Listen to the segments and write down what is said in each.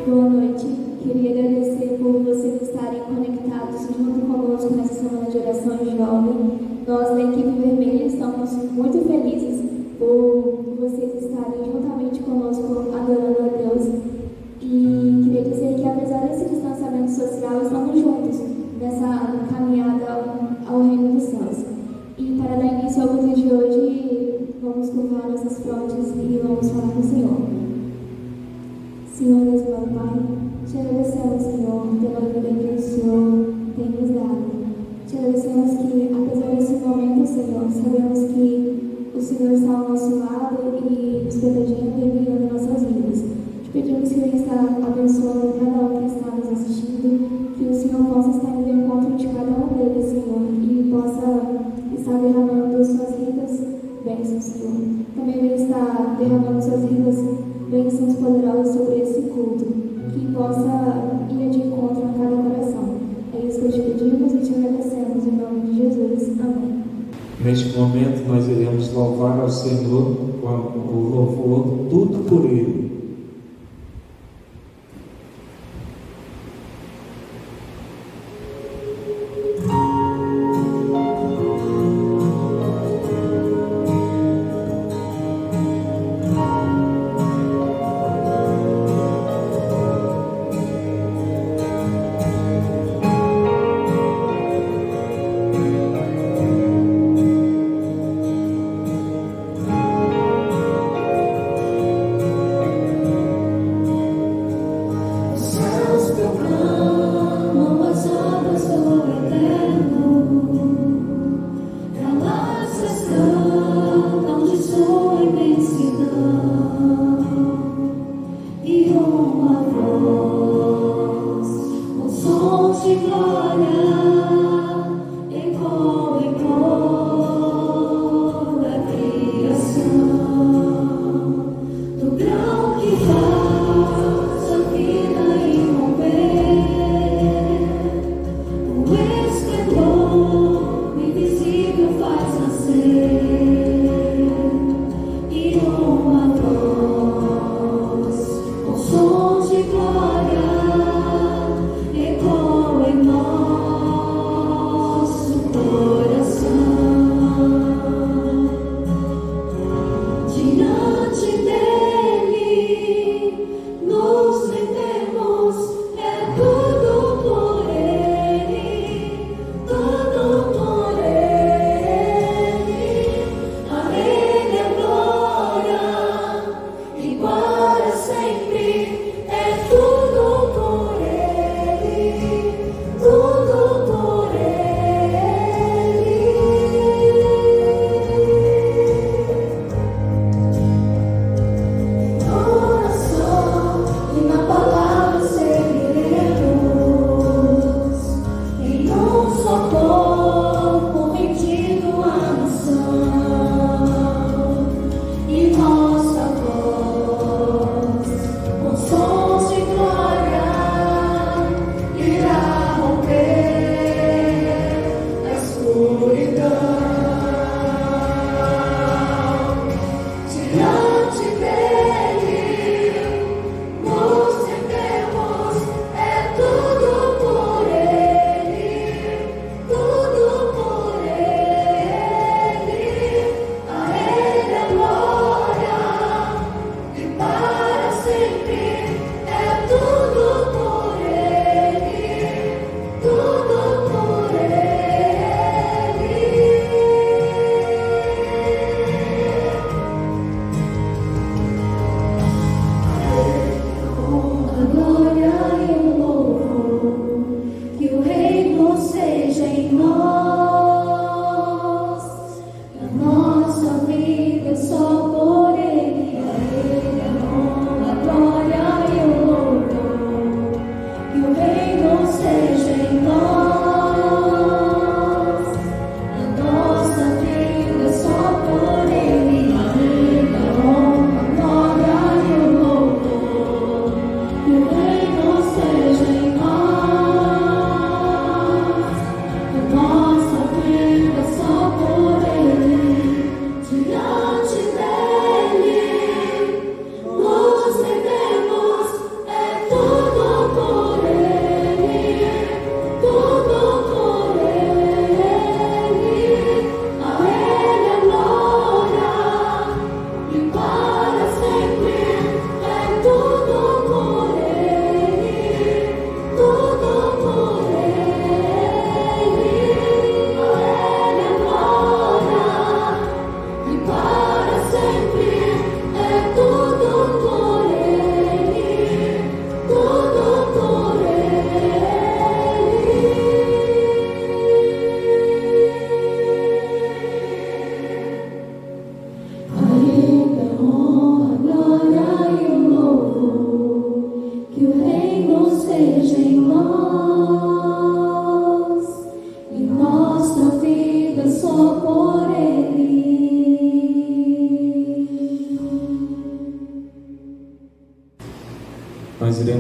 Boa noite. Queria agradecer por vocês estarem conectados junto conosco nessa semana de oração jovem. Nós, da equipe vermelha, estamos muito felizes por vocês estarem juntamente conosco adorando a Deus. E queria dizer que, apesar desse distanciamento social, estamos juntos nessa caminhada ao reino dos céus. E para dar início ao culto de hoje, vamos curvar nossas frontes e vamos falar com o Senhor. Senhor Deus, meu Pai, te agradecemos, Senhor, pela vida que o Senhor tem nos dado. Te agradecemos que, apesar desse momento, Senhor, sabemos que o Senhor está ao nosso lado e nos protegendo e guiando nossas vidas. Te pedimos que Ele está abençoando cada um que está nos assistindo, que o Senhor possa estar indo ao encontro de cada um deles, Senhor, e possa estar derramando suas ricas bênçãos, Senhor. Também Ele está derramando suas ricas bênçãos poderosas sobre esse culto, que possa ir de encontro a cada coração. É isso que te pedimos e te agradecemos em nome de Jesus. Amém. Neste momento nós iremos louvar ao Senhor com o louvor Tudo por Ele. Glória, ecoa em nós.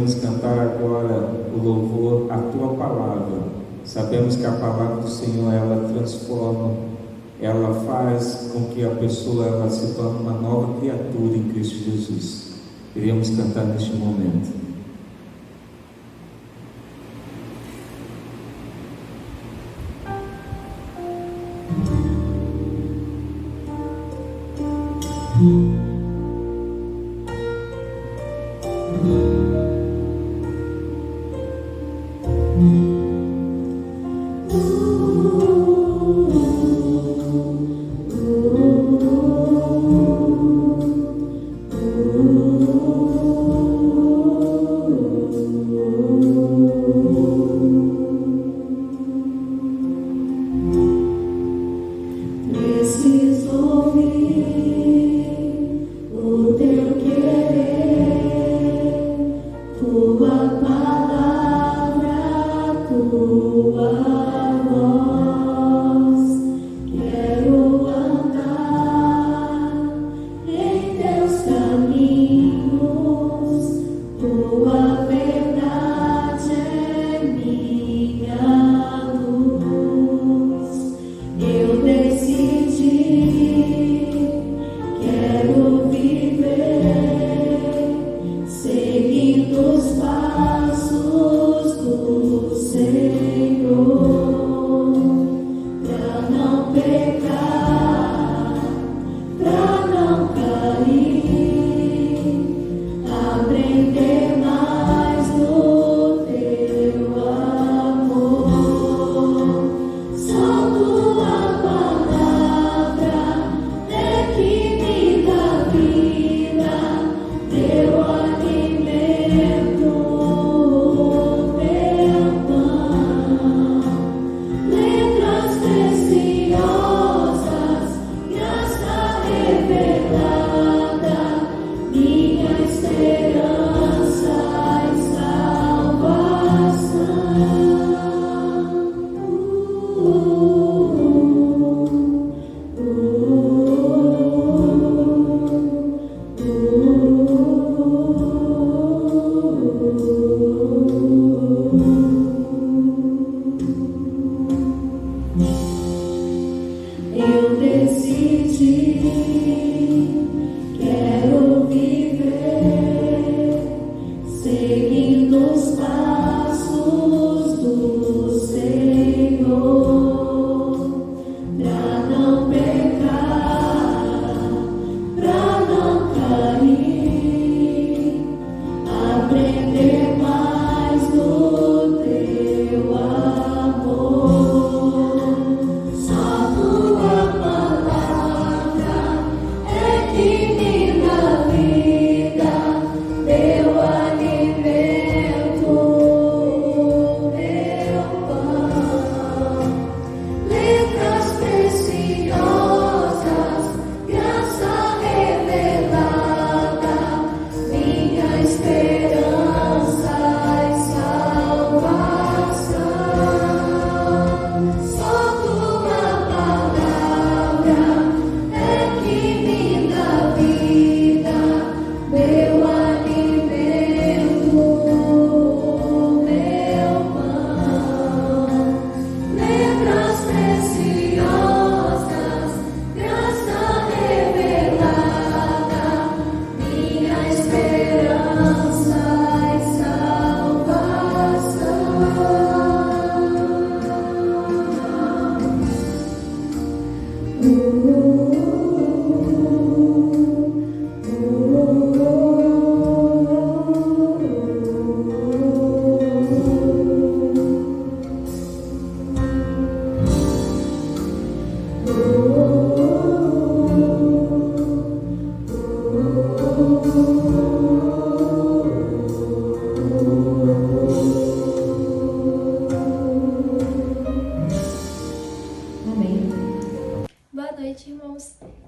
iremos cantar agora o louvor à Tua Palavra. Sabemos que a Palavra do Senhor, ela transforma, ela faz com que a pessoa ela se torne uma nova criatura em Cristo Jesus. Iremos cantar neste momento.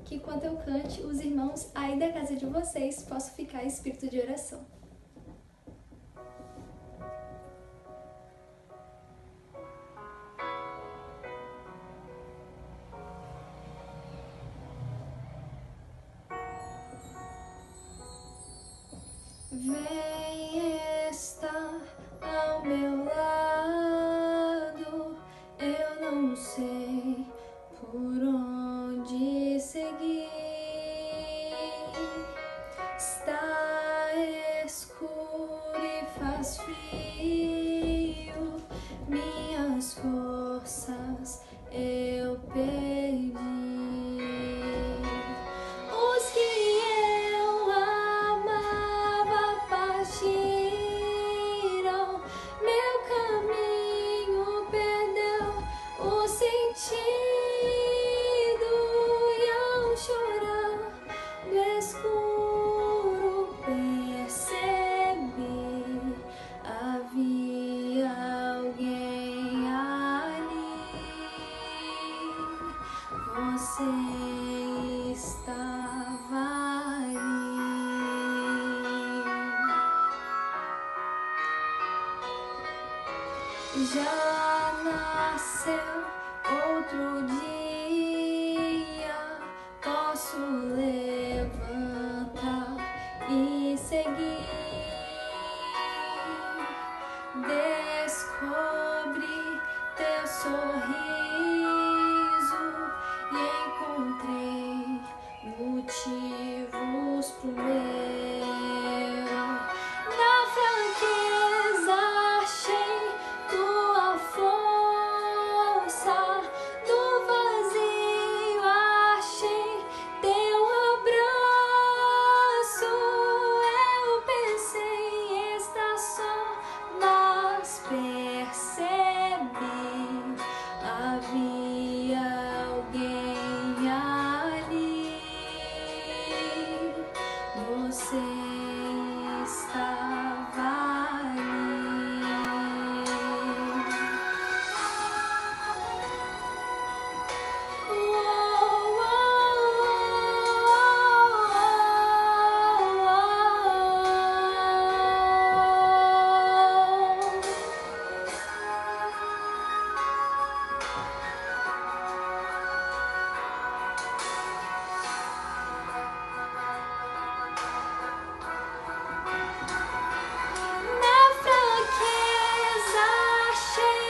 Que enquanto eu cante, os irmãos aí da casa de vocês possam ficar em espírito de oração. Vem, Já nasceu outro dia, posso levantar e seguir. Descobri teu sorriso e encontrei motivos pro meu. Na fraqueza achei tua força, no vazio achei teu abraço. Eu pensei em estar só, mas percebi havia alguém ali. Você estava ali. Na fraqueza achei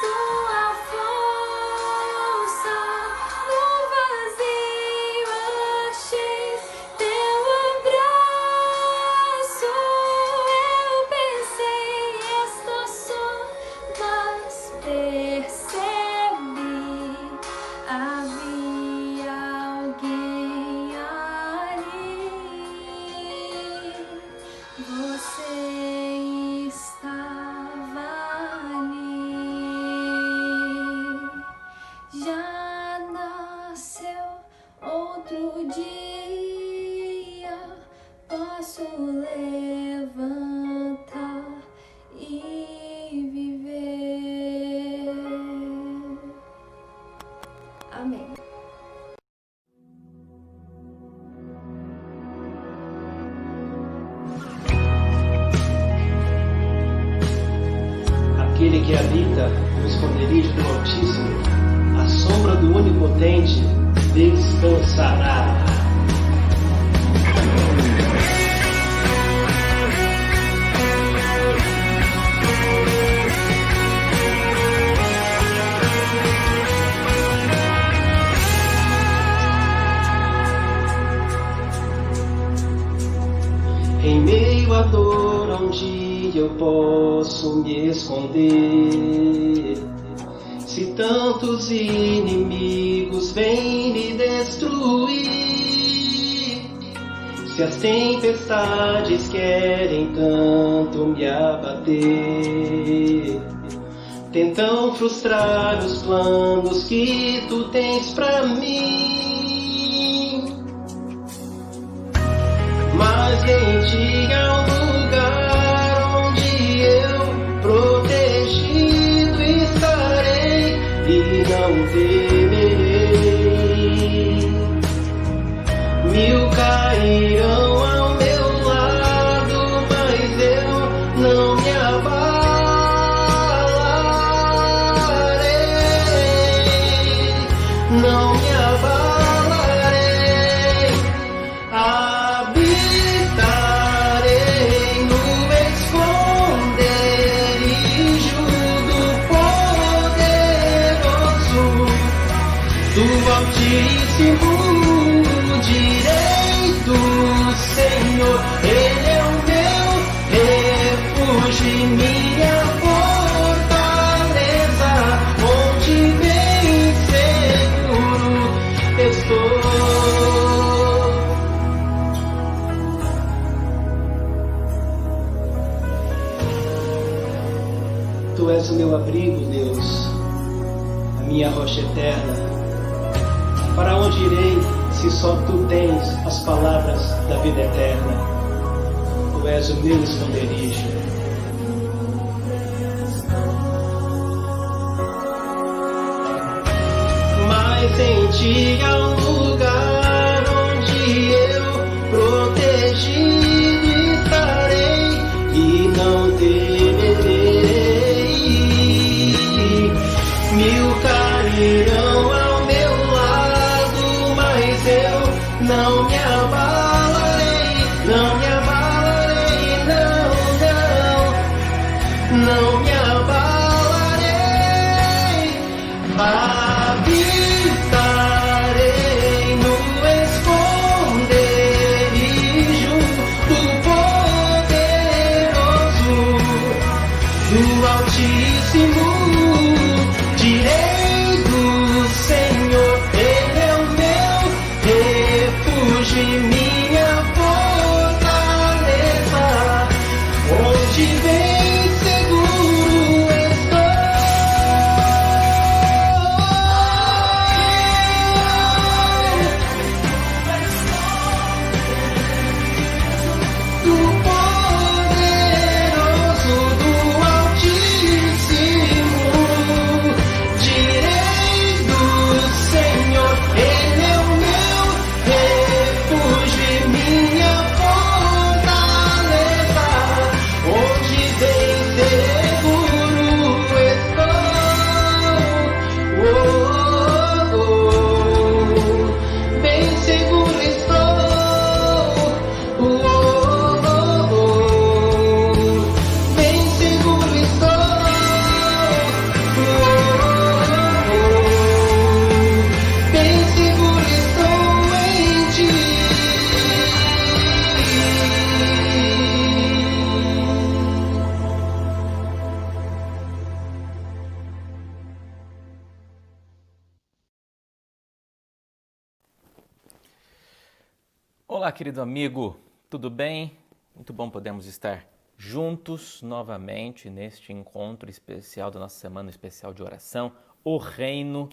tua força, no vazio achei teu abraço. Eu pensei em estar só, mas percebi havia alguém ali. Você estava ali. Já nasceu outro dia, posso levantar e viver. Amém. Aquele que habita no esconderijo do Altíssimo, à sombra do Onipotente, descansará. Em meio à dor, onde eu posso me esconder? Se tantos inimigos vêm me destruir, se as tempestades querem tanto me abater, tentam frustrar os planos que tu tens pra mim. Mas em ti há um lugar onde eu protegido estarei e não temerei. 1000 cairão ao meu lado, mas eu não me abalarei. Não me abalarei. Habitarei no esconderijo do Poderoso, do Altíssimo, direi do Senhor. Ele é o meu refúgio e minha fortaleza, onde bem seguro estou. Tu és o meu abrigo, Deus, a minha rocha eterna. Para onde irei, se só tu tens as palavras da vida eterna? Tu és o meu esconderijo. Mas em ti há um lugar onde eu protegido estarei e não temerei. cairão ao meu lado, mas eu não me abalarei, não me abalarei, não me abalarei. Habitarei no esconderijo do poderoso, do Altíssimo. Direi do Senhor, Ele é o meu refúgio e minha fortaleza, onde bem seguro estou. Do poderoso, do Altíssimo. Direi do Senhor, Ele é o meu refúgio e minha fortaleza, onde bem seguro estou. Bem seguro estou. Bem seguro estou. Bem seguro estou em ti. Olá, querido amigo, tudo bem? Muito bom podermos estar juntos novamente neste encontro especial da nossa semana especial de oração, o Reino,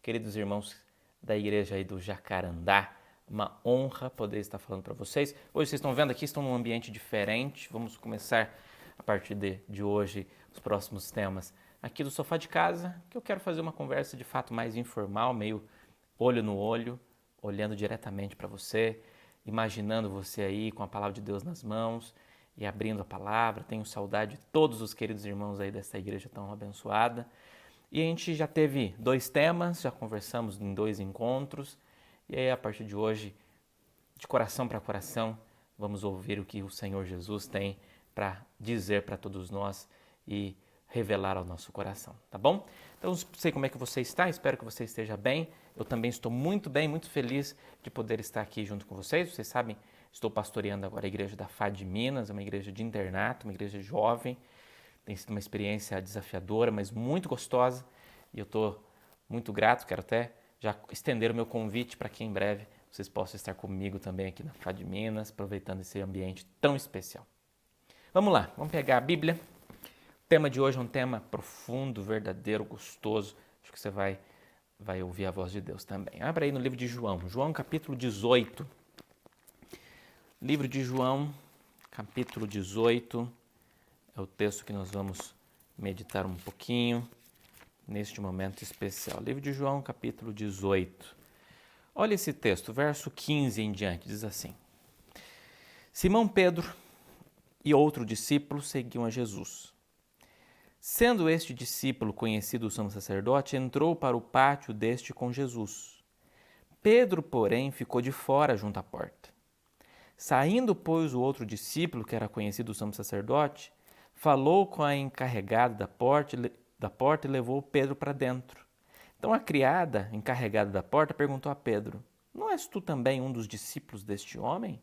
queridos irmãos da igreja aí do Jacarandá. Uma honra poder estar falando para vocês. Hoje vocês estão vendo aqui, estão num ambiente diferente. Vamos começar a partir de hoje os próximos temas aqui do sofá de casa, que eu quero fazer uma conversa de fato mais informal, meio olho no olho, olhando diretamente para você, imaginando você aí com a palavra de Deus nas mãos e abrindo a palavra. Tenho saudade de todos os queridos irmãos aí dessa igreja tão abençoada. E a gente já teve 2 temas, já conversamos em 2 encontros. E aí, a partir de hoje, de coração para coração, vamos ouvir o que o Senhor Jesus tem para dizer para todos nós e revelar ao nosso coração, tá bom? Então, não sei como é que você está, espero que você esteja bem. Eu também estou muito bem, muito feliz de poder estar aqui junto com vocês. Vocês sabem, estou pastoreando agora a igreja da FAD de Minas, é uma igreja de internato, uma igreja jovem. Tem sido uma experiência desafiadora, mas muito gostosa. E eu estou muito grato, quero até já estender o meu convite para que em breve vocês possam estar comigo também aqui na FAD de Minas, aproveitando esse ambiente tão especial. Vamos lá, vamos pegar a Bíblia. O tema de hoje é um tema profundo, verdadeiro, gostoso. Acho que você vai ouvir a voz de Deus também. Abra aí no livro de João, João capítulo 18. Livro de João, capítulo 18, é o texto que nós vamos meditar um pouquinho neste momento especial. Livro de João, capítulo 18. Olha esse texto, verso 15 em diante, diz assim: Simão Pedro e outro discípulo seguiam a Jesus. Sendo este discípulo conhecido o sumo sacerdote, entrou para o pátio deste com Jesus. Pedro, porém, ficou de fora junto à porta. Saindo, pois, o outro discípulo, que era conhecido o sumo sacerdote, falou com a encarregada da porta e levou Pedro para dentro. Então a criada, encarregada da porta, perguntou a Pedro: Não és tu também um dos discípulos deste homem?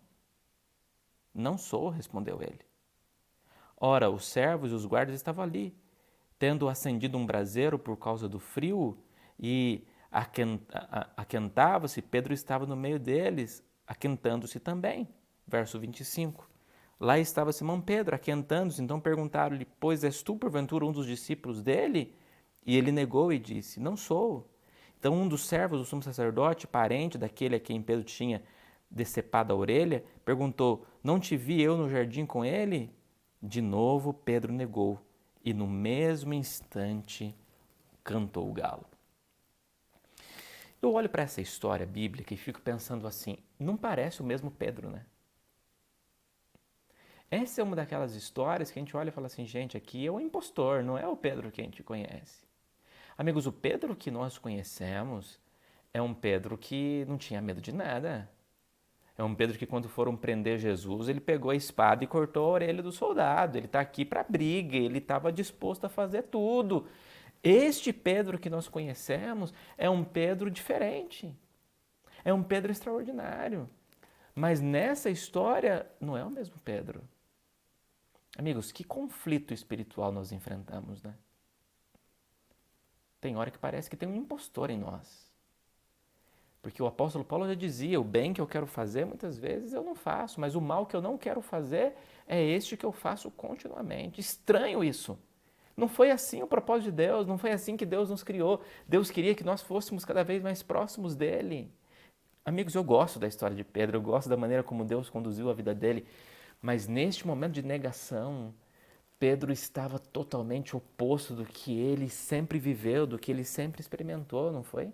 Não sou, respondeu ele. Ora, os servos e os guardas estavam ali, tendo acendido um braseiro por causa do frio, e aquentava-se, Pedro estava no meio deles, aquentando-se também. Verso 25. Lá estava Simão Pedro, aquentando-se, então perguntaram-lhe: Pois és tu, porventura, um dos discípulos dele? E ele negou e disse: Não sou. Então um dos servos do sumo sacerdote, parente daquele a quem Pedro tinha decepado a orelha, perguntou: Não te vi eu no jardim com ele? De novo Pedro negou, e no mesmo instante cantou o galo. Eu olho para essa história bíblica e fico pensando assim: não parece o mesmo Pedro, né? Essa é uma daquelas histórias que a gente olha e fala assim: gente, aqui é o impostor, não é o Pedro que a gente conhece. Amigos, o Pedro que nós conhecemos é um Pedro que não tinha medo de nada. É um Pedro que, quando foram prender Jesus, ele pegou a espada e cortou a orelha do soldado. Ele está aqui para briga, ele estava disposto a fazer tudo. Este Pedro que nós conhecemos é um Pedro diferente. É um Pedro extraordinário. Mas nessa história não é o mesmo Pedro. Amigos, que conflito espiritual nós enfrentamos, né? Tem hora que parece que tem um impostor em nós. Porque o apóstolo Paulo já dizia, o bem que eu quero fazer, muitas vezes eu não faço, mas o mal que eu não quero fazer é este que eu faço continuamente. Estranho isso. Não foi assim o propósito de Deus, não foi assim que Deus nos criou. Deus queria que nós fôssemos cada vez mais próximos dele. Amigos, eu gosto da história de Pedro, eu gosto da maneira como Deus conduziu a vida dele, mas neste momento de negação, Pedro estava totalmente oposto do que ele sempre viveu, do que ele sempre experimentou, não foi?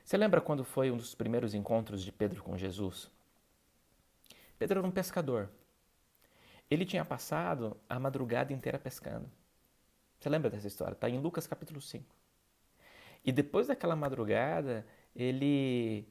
Você lembra quando foi um dos primeiros encontros de Pedro com Jesus? Pedro era um pescador. Ele tinha passado a madrugada inteira pescando. Você lembra dessa história? Está em Lucas capítulo 5. E depois daquela madrugada, ele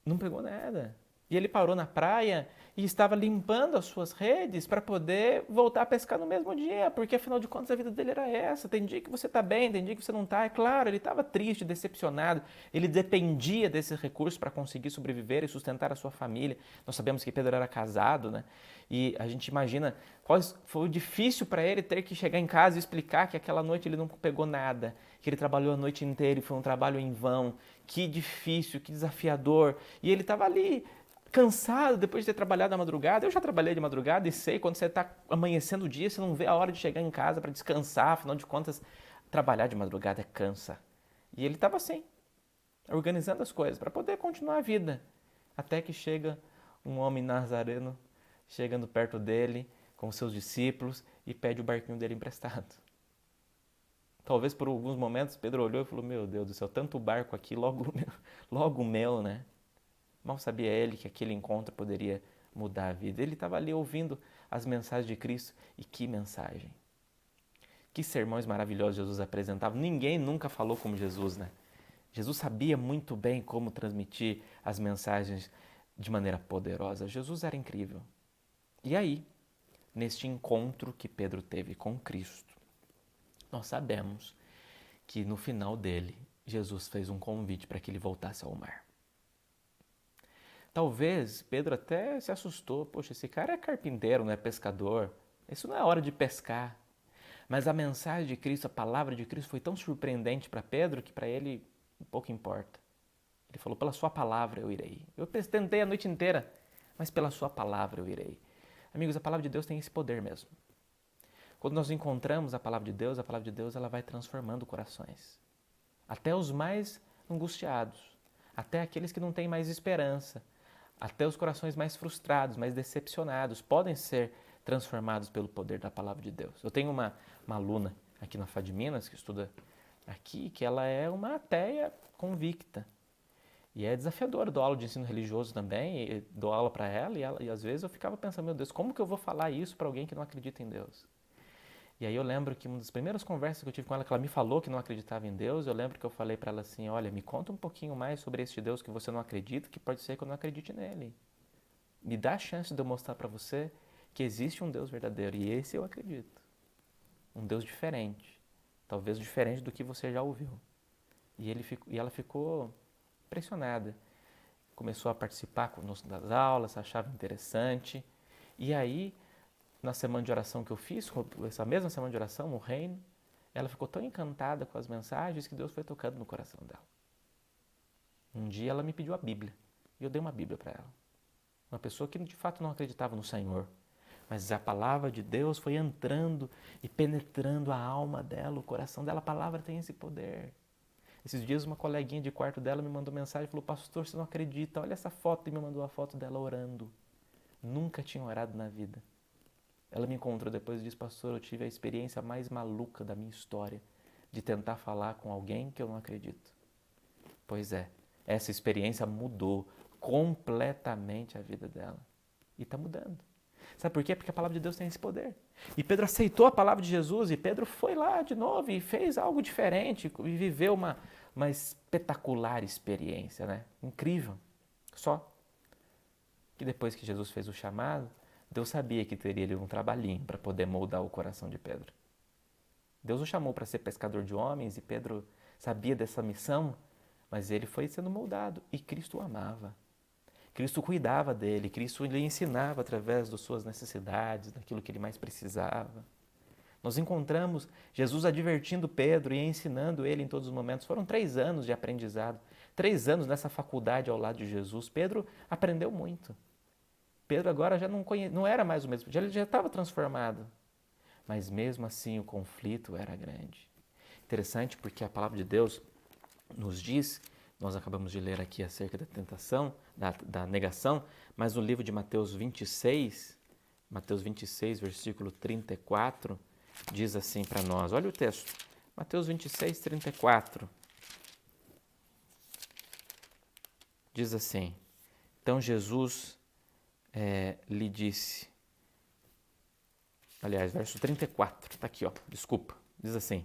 não pegou nada. E ele parou na praia e estava limpando as suas redes para poder voltar a pescar no mesmo dia, porque afinal de contas a vida dele era essa. Tem dia que você está bem, tem dia que você não está. É claro, ele estava triste, decepcionado, ele dependia desses recursos para conseguir sobreviver e sustentar a sua família. Nós sabemos que Pedro era casado, né? E a gente imagina qual foi difícil para ele ter que chegar em casa e explicar que aquela noite ele não pegou nada, que ele trabalhou a noite inteira e foi um trabalho em vão. Que difícil, que desafiador. E ele estava ali cansado depois de ter trabalhado na madrugada. Eu já trabalhei de madrugada e sei, quando você está amanhecendo o dia, você não vê a hora de chegar em casa para descansar. Afinal de contas, trabalhar de madrugada cansa. E ele estava assim, organizando as coisas para poder continuar a vida. Até que chega um homem nazareno, chegando perto dele, com seus discípulos, e pede o barquinho dele emprestado. Talvez por alguns momentos Pedro olhou e falou, meu Deus do céu, tanto barco aqui, logo o meu, né? Mal sabia ele que aquele encontro poderia mudar a vida. Ele estava ali ouvindo as mensagens de Cristo. E que mensagem! Que sermões maravilhosos Jesus apresentava. Ninguém nunca falou como Jesus, né? Jesus sabia muito bem como transmitir as mensagens de maneira poderosa. Jesus era incrível. E aí, neste encontro que Pedro teve com Cristo, nós sabemos que no final dele, Jesus fez um convite para que ele voltasse ao mar. Talvez Pedro até se assustou. Poxa, esse cara é carpinteiro, não é pescador. Isso não é hora de pescar. Mas a mensagem de Cristo, a palavra de Cristo foi tão surpreendente para Pedro que para ele pouco importa. Ele falou, pela sua palavra eu irei. Eu tentei a noite inteira, mas pela sua palavra eu irei. Amigos, a palavra de Deus tem esse poder mesmo. Quando nós encontramos a palavra de Deus ela vai transformando corações. Até os mais angustiados, até aqueles que não têm mais esperança, até os corações mais frustrados, mais decepcionados, podem ser transformados pelo poder da palavra de Deus. Eu tenho uma aluna aqui na FAD Minas, que estuda aqui, que ela é uma ateia convicta. E é desafiadora, dou aula de ensino religioso também, e dou aula para ela, e às vezes eu ficava pensando, meu Deus, como que eu vou falar isso para alguém que não acredita em Deus? E aí eu lembro que uma das primeiras conversas que eu tive com ela, que ela me falou que não acreditava em Deus, eu lembro que eu falei para ela assim, olha, me conta um pouquinho mais sobre este Deus que você não acredita, que pode ser que eu não acredite nele. Me dá a chance de eu mostrar para você que existe um Deus verdadeiro, e esse eu acredito. Um Deus diferente, talvez diferente do que você já ouviu. E ela ficou impressionada. Começou a participar das aulas, achava interessante. E aí, na semana de oração que eu fiz, essa mesma semana de oração, no reino, ela ficou tão encantada com as mensagens que Deus foi tocando no coração dela. Um dia ela me pediu a Bíblia, e eu dei uma Bíblia para ela. Uma pessoa que de fato não acreditava no Senhor, mas a palavra de Deus foi entrando e penetrando a alma dela, o coração dela. A palavra tem esse poder. Esses dias uma coleguinha de quarto dela me mandou mensagem e falou, pastor, você não acredita, olha essa foto, e me mandou a foto dela orando. Nunca tinha orado na vida. Ela me encontrou depois e disse, pastor, eu tive a experiência mais maluca da minha história de tentar falar com alguém que eu não acredito. Pois é, essa experiência mudou completamente a vida dela. E está mudando. Sabe por quê? Porque a palavra de Deus tem esse poder. E Pedro aceitou a palavra de Jesus e Pedro foi lá de novo e fez algo diferente e viveu uma espetacular experiência, né? Incrível. Só que depois que Jesus fez o chamado, Deus sabia que teria ali um trabalhinho para poder moldar o coração de Pedro. Deus o chamou para ser pescador de homens e Pedro sabia dessa missão, mas ele foi sendo moldado e Cristo o amava. Cristo cuidava dele, Cristo lhe ensinava através das suas necessidades, daquilo que ele mais precisava. Nós encontramos Jesus advertindo Pedro e ensinando ele em todos os momentos. Foram 3 anos de aprendizado, 3 anos nessa faculdade ao lado de Jesus. Pedro aprendeu muito. Pedro agora já não era mais o mesmo, ele já estava transformado. Mas mesmo assim o conflito era grande. Interessante porque a palavra de Deus nos diz, nós acabamos de ler aqui acerca da tentação, da negação, mas no livro de Mateus 26, versículo 34, diz assim para nós, olha o texto, Mateus 26, 34, diz assim, então Jesus lhe disse, aliás, verso 34, está aqui, desculpa, diz assim,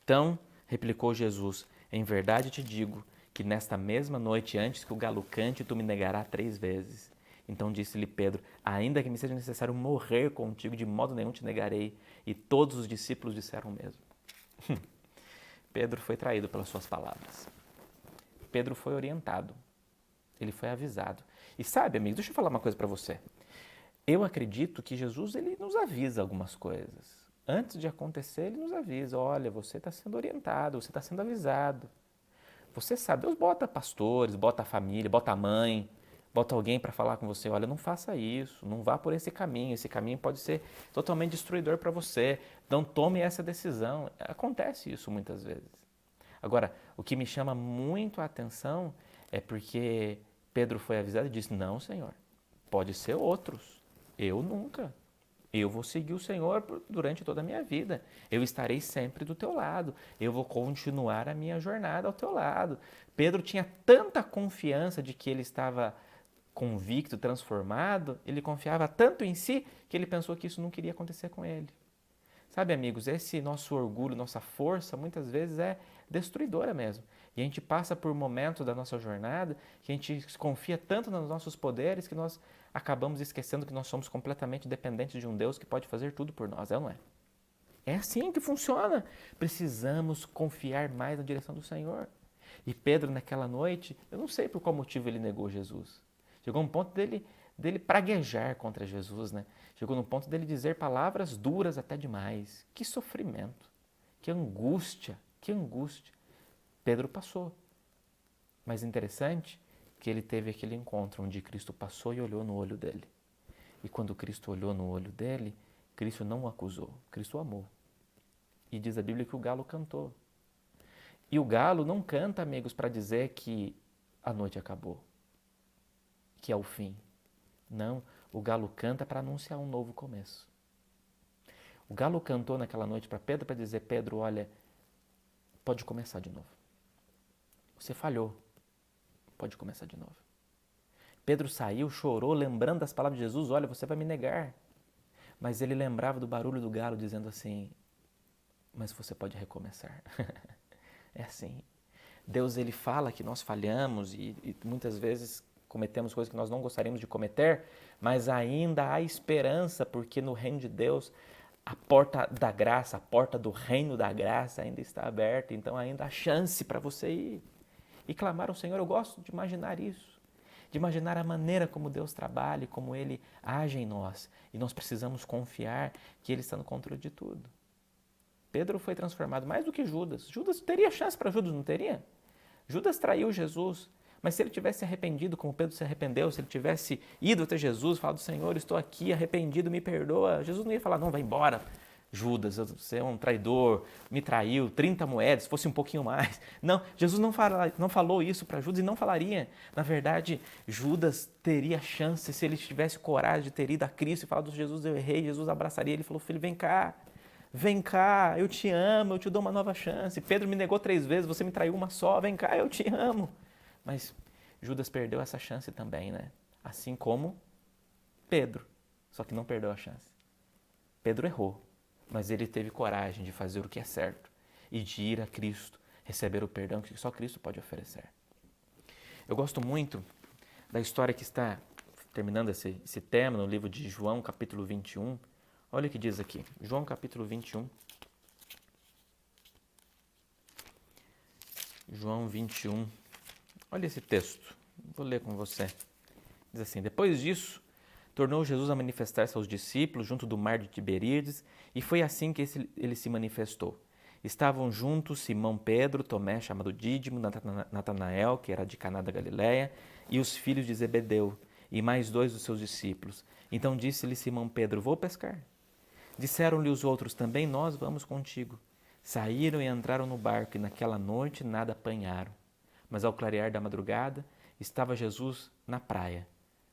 então replicou Jesus, em verdade te digo que nesta mesma noite, antes que o galo cante, tu me negarás 3 vezes. Então disse-lhe Pedro, ainda que me seja necessário morrer contigo, de modo nenhum te negarei. E todos os discípulos disseram o mesmo. Pedro foi traído pelas suas palavras. Pedro foi orientado. Ele foi avisado. E sabe, amigos, deixa eu falar uma coisa para você. Eu acredito que Jesus ele nos avisa algumas coisas. Antes de acontecer, ele nos avisa, olha, você está sendo orientado, você está sendo avisado. Você sabe, Deus bota pastores, bota a família, bota a mãe, bota alguém para falar com você, olha, não faça isso, não vá por esse caminho pode ser totalmente destruidor para você, não tome essa decisão. Acontece isso muitas vezes. Agora, o que me chama muito a atenção é porque Pedro foi avisado e disse, não, Senhor, pode ser outros, eu nunca. Eu vou seguir o Senhor durante toda a minha vida. Eu estarei sempre do teu lado. Eu vou continuar a minha jornada ao teu lado. Pedro tinha tanta confiança de que ele estava convicto, transformado, ele confiava tanto em si que ele pensou que isso não queria acontecer com ele. Sabe, amigos, esse nosso orgulho, nossa força, muitas vezes é destruidora mesmo. E a gente passa por momentos da nossa jornada que a gente confia tanto nos nossos poderes que nós acabamos esquecendo que nós somos completamente dependentes de um Deus que pode fazer tudo por nós, não é? É assim que funciona. Precisamos confiar mais na direção do Senhor. E Pedro, naquela noite, eu não sei por qual motivo ele negou Jesus. Chegou um ponto dele praguejar contra Jesus, né? Chegou no ponto dele dizer palavras duras até demais. Que sofrimento, que angústia, que angústia. Pedro passou. Mas interessante que ele teve aquele encontro onde Cristo passou e olhou no olho dele. E quando Cristo olhou no olho dele, Cristo não o acusou, Cristo o amou. E diz a Bíblia que o galo cantou. E o galo não canta, amigos, para dizer que a noite acabou, que é o fim. Não, o galo canta para anunciar um novo começo. O galo cantou naquela noite para Pedro para dizer, Pedro, olha, pode começar de novo. Você falhou, pode começar de novo. Pedro saiu, chorou, lembrando das palavras de Jesus, olha, você vai me negar. Mas ele lembrava do barulho do galo dizendo assim, mas você pode recomeçar. É assim. Deus, ele fala que nós falhamos e muitas vezes cometemos coisas que nós não gostaríamos de cometer, mas ainda há esperança, porque no reino de Deus, a porta da graça, a porta do reino da graça ainda está aberta, então ainda há chance para você ir e clamar ao Senhor. Eu gosto de imaginar isso, de imaginar a maneira como Deus trabalha, como Ele age em nós, e nós precisamos confiar que Ele está no controle de tudo. Pedro foi transformado mais do que Judas. Judas teria chance para Judas, não teria? Judas traiu Jesus, mas se ele tivesse arrependido, como Pedro se arrependeu, se ele tivesse ido até Jesus, falado, Senhor, estou aqui arrependido, me perdoa, Jesus não ia falar, não, vai embora, Judas, você é um traidor, me traiu, 30 moedas, se fosse um pouquinho mais. Não, Jesus não falou isso para Judas e não falaria. Na verdade, Judas teria chance, se ele tivesse coragem de ter ido a Cristo e falado, Jesus, eu errei, Jesus abraçaria ele e falou, filho, vem cá, eu te amo, eu te dou uma nova chance. Pedro me negou 3 vezes, você me traiu uma só, vem cá, eu te amo. Mas Judas perdeu essa chance também, né? Assim como Pedro. só que não perdeu a chance. Pedro errou, mas ele teve coragem de fazer o que é certo e de ir a Cristo, receber o perdão que só Cristo pode oferecer. Eu gosto muito da história que está terminando esse tema no livro de João, capítulo 21. Olha o que diz aqui, João capítulo 21. João 21. Olha esse texto, vou ler com você. Diz assim: depois disso, tornou Jesus a manifestar-se aos discípulos junto do mar de Tiberíades, e foi assim que ele se manifestou. Estavam juntos Simão Pedro, Tomé, chamado Dídimo, Natanael, que era de Caná da Galileia, e os filhos de Zebedeu, e mais 2 dos seus discípulos. Então disse-lhe Simão Pedro: vou pescar. Disseram-lhe os outros também: nós vamos contigo. Saíram e entraram no barco, e naquela noite nada apanharam. Mas ao clarear da madrugada, estava Jesus na praia.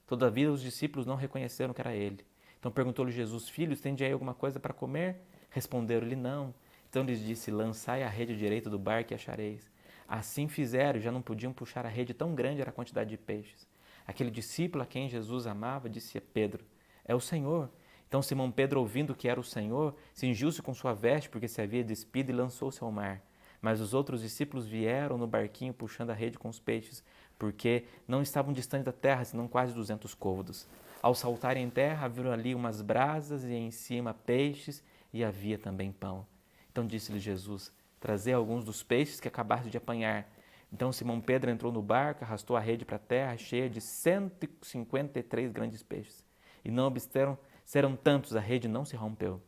Todavia os discípulos não reconheceram que era ele. Então perguntou-lhe Jesus: filhos, tende aí alguma coisa para comer? Responderam-lhe: não. Então lhes disse: lançai a rede direita do barco e achareis. Assim fizeram, e já não podiam puxar a rede, tão grande era a quantidade de peixes. Aquele discípulo a quem Jesus amava disse a Pedro: é o Senhor. Então Simão Pedro, ouvindo que era o Senhor, cingiu-se com sua veste, porque se havia despido, e lançou-se ao mar. Mas os outros discípulos vieram no barquinho puxando a rede com os peixes, porque não estavam distantes da terra, senão quase 200 côvados. Ao saltarem em terra, viram ali umas brasas e em cima peixes, e havia também pão. Então disse-lhe Jesus: trazei alguns dos peixes que acabaste de apanhar. Então Simão Pedro entrou no barco, arrastou a rede para a terra, cheia de 153 grandes peixes. E não obstaram, serão tantos, a rede não se rompeu.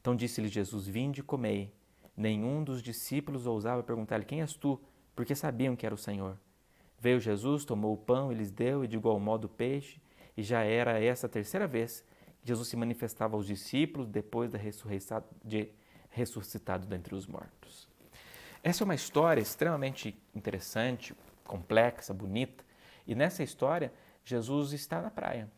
Então disse-lhe Jesus: vinde e comei. Nenhum dos discípulos ousava perguntar-lhe: quem és tu? Porque sabiam que era o Senhor. Veio Jesus, tomou o pão e lhes deu, e de igual modo o peixe, e já era essa a terceira vez que Jesus se manifestava aos discípulos depois da ressuscitado dentre os mortos. Essa é uma história extremamente interessante, complexa, bonita, e nessa história Jesus está na praia.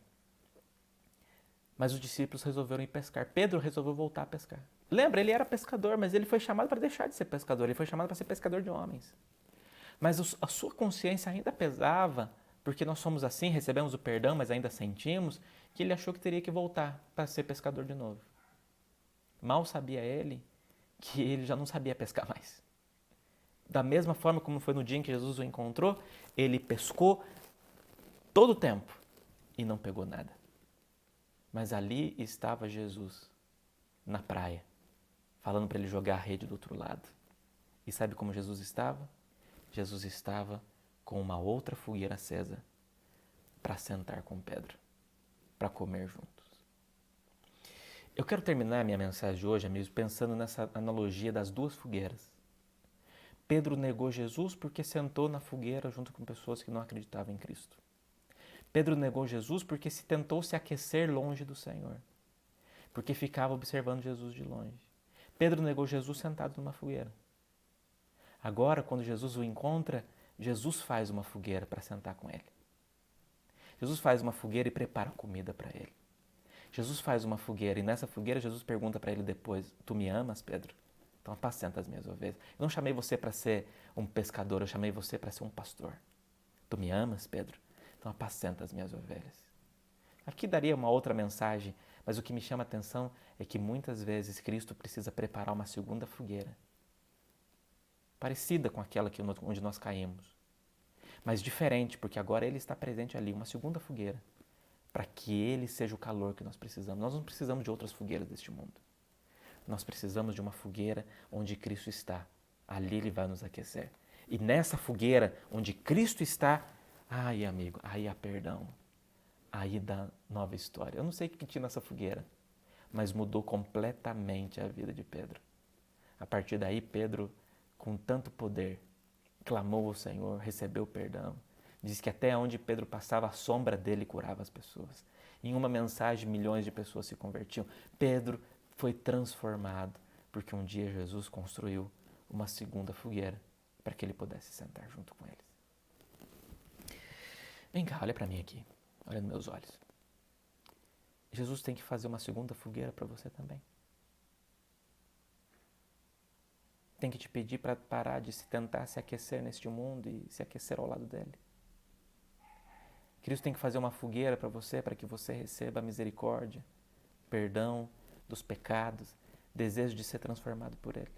Mas os discípulos resolveram ir pescar. Pedro resolveu voltar a pescar. Lembra, ele era pescador, mas ele foi chamado para deixar de ser pescador, ele foi chamado para ser pescador de homens. Mas a sua consciência ainda pesava, porque nós somos assim, recebemos o perdão, mas ainda sentimos, que ele achou que teria que voltar para ser pescador de novo. Mal sabia ele que ele já não sabia pescar mais. Da mesma forma como foi no dia em que Jesus o encontrou, ele pescou todo o tempo e não pegou nada. Mas ali estava Jesus, na praia, falando para ele jogar a rede do outro lado. E sabe como Jesus estava? Jesus estava com uma outra fogueira acesa para sentar com Pedro, para comer juntos. Eu quero terminar a minha mensagem de hoje, amigos, pensando nessa analogia das 2 fogueiras. Pedro negou Jesus porque sentou na fogueira junto com pessoas que não acreditavam em Cristo. Pedro negou Jesus porque tentou se aquecer longe do Senhor, porque ficava observando Jesus de longe. Pedro negou Jesus sentado numa fogueira. Agora, quando Jesus o encontra, Jesus faz uma fogueira para sentar com ele. Jesus faz uma fogueira e prepara comida para ele. Jesus faz uma fogueira e nessa fogueira Jesus pergunta para ele depois: tu me amas, Pedro? Então apacenta as minhas ovelhas. Eu não chamei você para ser um pescador, eu chamei você para ser um pastor. Tu me amas, Pedro? Então apacenta as minhas ovelhas. Aqui daria uma outra mensagem, mas o que me chama a atenção é que muitas vezes Cristo precisa preparar uma segunda fogueira, parecida com aquela onde nós caímos, mas diferente, porque agora Ele está presente ali, uma segunda fogueira, para que Ele seja o calor que nós precisamos. Nós não precisamos de outras fogueiras deste mundo. Nós precisamos de uma fogueira onde Cristo está. Ali Ele vai nos aquecer. E nessa fogueira onde Cristo está, ai amigo, aí há perdão. Aí dá nova história. Eu não sei o que tinha nessa fogueira, mas mudou completamente a vida de Pedro. A partir daí, Pedro, com tanto poder, clamou ao Senhor, recebeu perdão. Diz que até onde Pedro passava, a sombra dele curava as pessoas. Em uma mensagem, milhões de pessoas se convertiam. Pedro foi transformado, porque um dia Jesus construiu uma segunda fogueira para que ele pudesse sentar junto com eles. Vem cá, olha para mim aqui, olha nos meus olhos. Jesus tem que fazer uma segunda fogueira para você também. Tem que te pedir para parar de se tentar se aquecer neste mundo e se aquecer ao lado dele. Cristo tem que fazer uma fogueira para você, para que você receba a misericórdia, perdão dos pecados, desejo de ser transformado por Ele.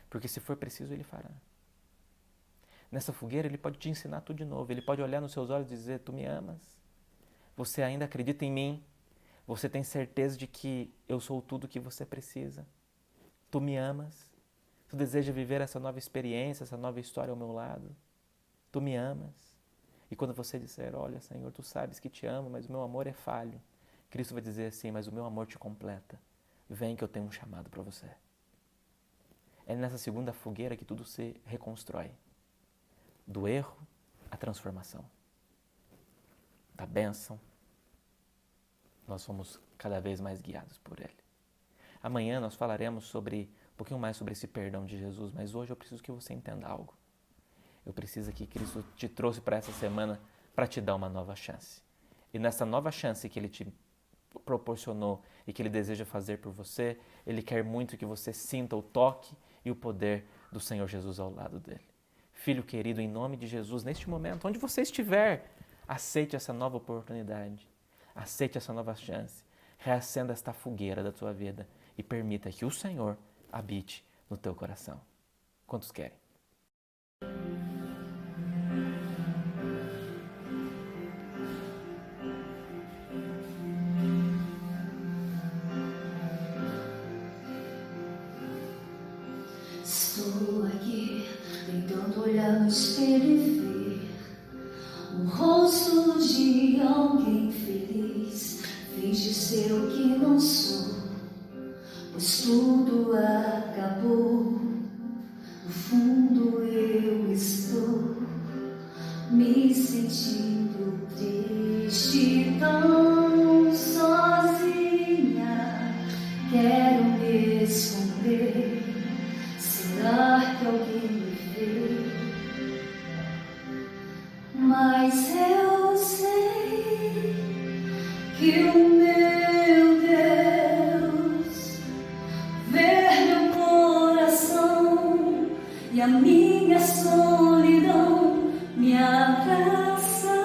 Porque se for preciso, Ele fará. Nessa fogueira, Ele pode te ensinar tudo de novo. Ele pode olhar nos seus olhos e dizer: tu me amas? Você ainda acredita em mim? Você tem certeza de que eu sou tudo o que você precisa? Tu me amas? Tu deseja viver essa nova experiência, essa nova história ao meu lado? Tu me amas? E quando você disser: olha, Senhor, tu sabes que te amo, mas o meu amor é falho, Cristo vai dizer assim: mas o meu amor te completa. Vem que eu tenho um chamado para você. É nessa segunda fogueira que tudo se reconstrói. Do erro à transformação. Da bênção, nós somos cada vez mais guiados por Ele. Amanhã nós falaremos um pouquinho mais sobre esse perdão de Jesus, mas hoje eu preciso que você entenda algo. Eu preciso que Cristo te trouxe para essa semana para te dar uma nova chance. E nessa nova chance que Ele te proporcionou e que Ele deseja fazer por você, Ele quer muito que você sinta o toque e o poder do Senhor Jesus ao lado dele. Filho querido, em nome de Jesus, neste momento, onde você estiver, aceite essa nova oportunidade, aceite essa nova chance, reacenda esta fogueira da tua vida e permita que o Senhor habite no teu coração. Quantos querem? Estou aqui tentando olhar no espelho e ver o rosto de alguém feliz. Finge ser o que não sou, pois tudo acabou. No fundo eu estou me sentindo triste, tão sozinha. Quero me esconder. Será que alguém me vê? Mas eu sei que o meu Deus vê meu coração e a minha solidão me abraça,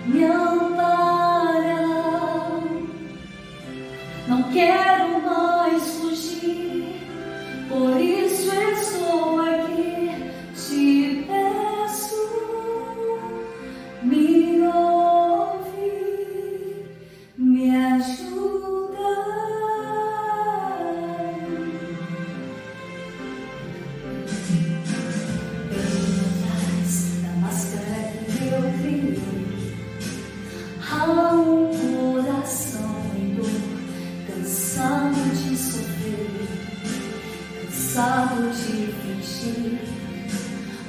me ampara. Não quero mais fugir, por isso eu estou aqui, te peço, me ouve, me ajuda. Bem atrás da máscara que eu criei, há um coração em dor, cansado de sofrer, cansado de fingir,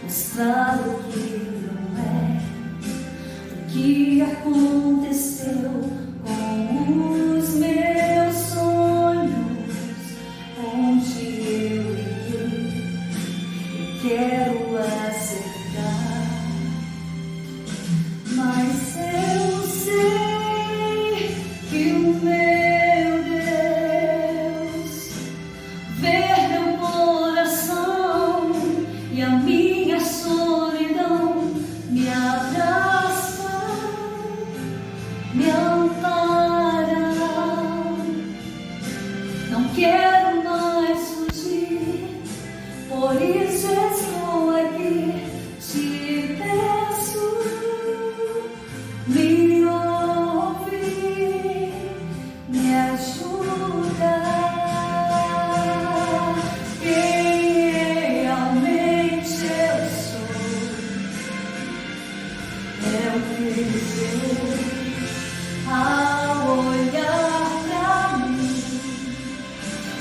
mostrar o que não é, o que aconteceu com os meus sonhos, onde eu errei, eu quero acertar, mas eu sei que o meu Deus vê meu coração e a minha solidão me abraça, me ampara. Não quero mais fugir, por isso estou aqui, te peço, me ouve, me ajuda. Quem realmente eu sou é o que Deus ao olhar pra mim,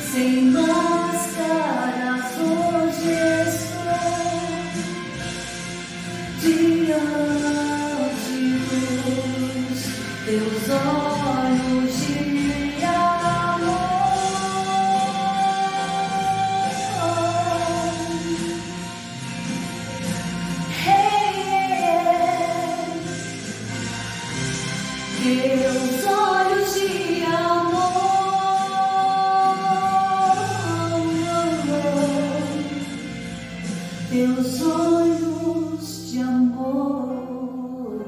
sem máscaras, hoje estou diante dos teus olhos de amor. Teus olhos de amor, teus olhos de amor.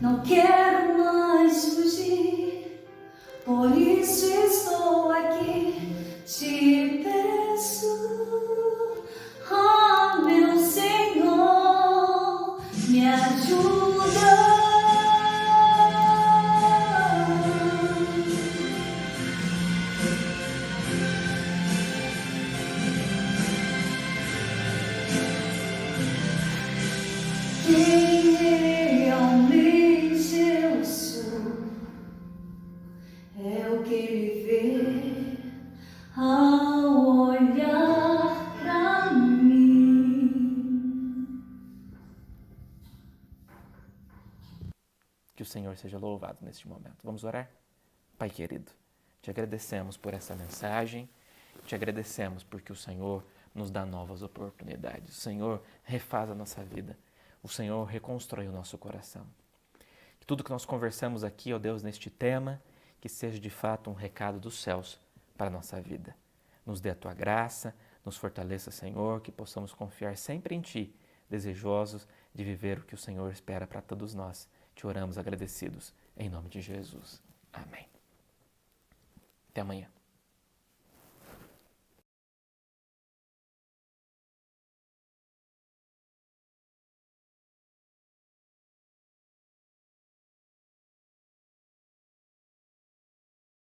não quero mais fugir, por isso estou aqui, te peço, ah, meu Senhor, me ajuda. Quem realmente eu sou é o que ele vê ao olhar pra mim. Que o Senhor seja louvado neste momento. Vamos orar? Pai querido, te agradecemos por essa mensagem, te agradecemos porque o Senhor nos dá novas oportunidades. O Senhor refaz a nossa vida. O Senhor reconstrói o nosso coração. Que tudo que nós conversamos aqui, ó Deus, neste tema, que seja de fato um recado dos céus para a nossa vida. Nos dê a Tua graça, nos fortaleça, Senhor, que possamos confiar sempre em Ti, desejosos de viver o que o Senhor espera para todos nós. Te oramos agradecidos, em nome de Jesus. Amém. Até amanhã.